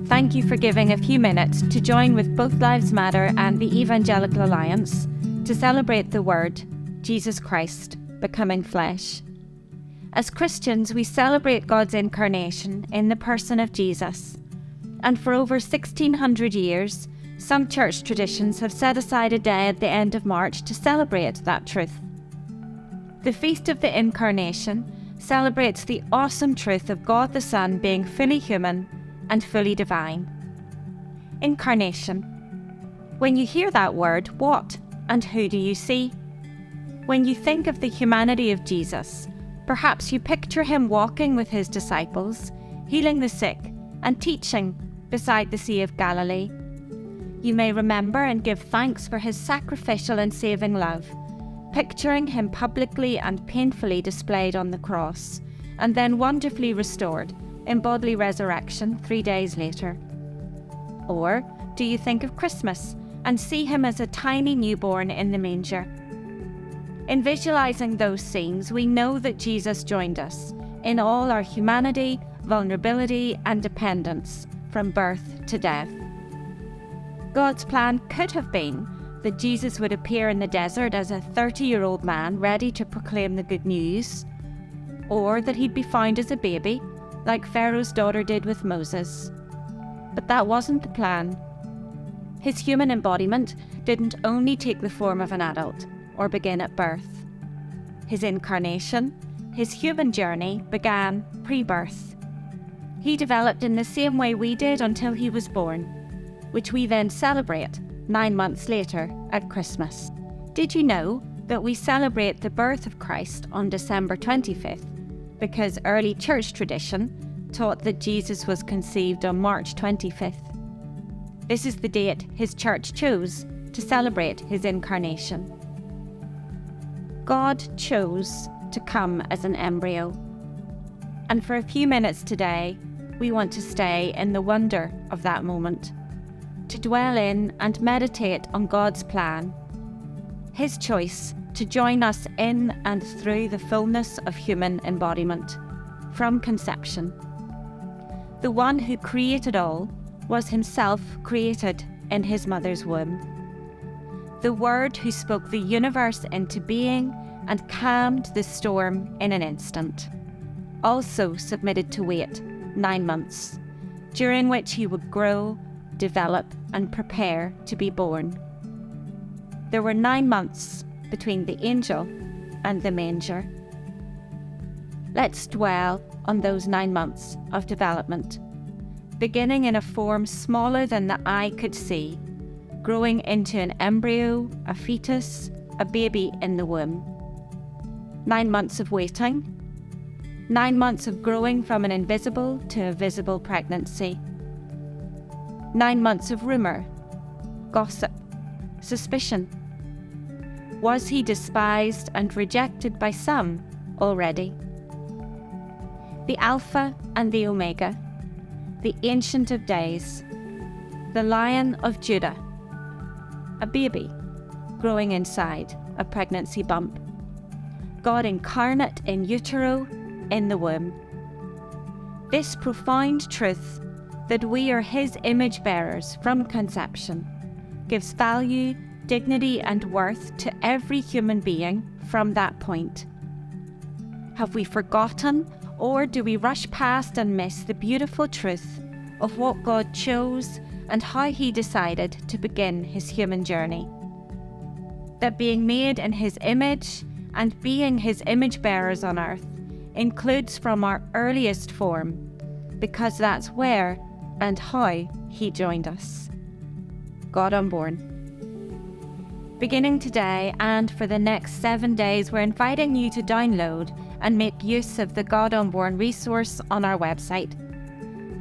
Thank you for giving a few minutes to join with Both Lives Matter and the Evangelical Alliance to celebrate the Word, Jesus Christ, becoming flesh. As Christians, we celebrate God's incarnation in the person of Jesus. And for over 1600 years, some church traditions have set aside a day at the end of March to celebrate that truth. The Feast of the Incarnation celebrates the awesome truth of God the Son being fully human and fully divine. Incarnation. When you hear that word, what and who do you see? When you think of the humanity of Jesus, perhaps you picture him walking with his disciples, healing the sick, and teaching beside the Sea of Galilee. You may remember and give thanks for his sacrificial and saving love, picturing him publicly and painfully displayed on the cross, and then wonderfully restored in bodily resurrection 3 days later. Or do you think of Christmas and see him as a tiny newborn in the manger? In visualizing those scenes, we know that Jesus joined us in all our humanity, vulnerability, and dependence from birth to death. God's plan could have been that Jesus would appear in the desert as a 30-year-old man ready to proclaim the good news, or that he'd be found as a baby, like Pharaoh's daughter did with Moses. But that wasn't the plan. His human embodiment didn't only take the form of an adult or begin at birth. His incarnation, his human journey, began pre-birth. He developed in the same way we did until he was born, which we then celebrate 9 months later at Christmas. Did you know that we celebrate the birth of Christ on December 25th because early church tradition taught that Jesus was conceived on March 25th? This is the date his church chose to celebrate his incarnation. God chose to come as an embryo. And for a few minutes today, we want to stay in the wonder of that moment, to dwell in and meditate on God's plan, his choice to join us in and through the fullness of human embodiment, from conception. The one who created all was himself created in his mother's womb. The Word who spoke the universe into being and calmed the storm in an instant, also submitted to wait 9 months, during which he would grow, develop, and prepare to be born. There were 9 months between the angel and the manger. Let's dwell on those 9 months of development, beginning in a form smaller than the eye could see, growing into an embryo, a fetus, a baby in the womb. 9 months of waiting, 9 months of growing from an invisible to a visible pregnancy. 9 months of rumour, gossip, suspicion. Was he despised and rejected by some already? The Alpha and the Omega, the Ancient of Days, the Lion of Judah, a baby growing inside a pregnancy bump. God incarnate in utero, in the womb. This profound truth that we are his image bearers from conception gives value, dignity, and worth to every human being from that point. Have we forgotten, or do we rush past and miss the beautiful truth of what God chose and how he decided to begin his human journey? That being made in his image and being his image bearers on earth includes from our earliest form, because that's where and how he joined us. God Unborn. Beginning today and for the next 7 days, we're inviting you to download and make use of the God Unborn resource on our website.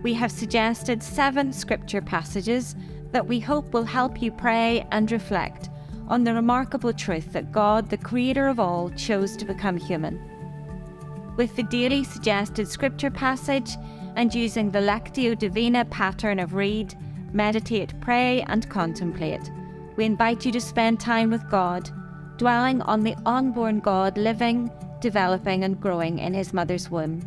We have suggested 7 scripture passages that we hope will help you pray and reflect on the remarkable truth that God, the creator of all, chose to become human. With the daily suggested scripture passage and using the Lectio Divina pattern of read, meditate, pray, and contemplate, we invite you to spend time with God, dwelling on the unborn God living, developing, and growing in his mother's womb.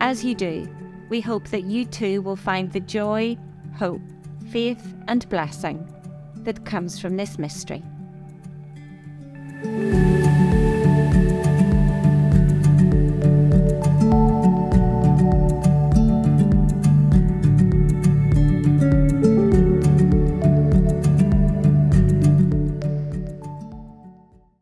As you do, we hope that you too will find the joy, hope, faith, and blessing that comes from this mystery.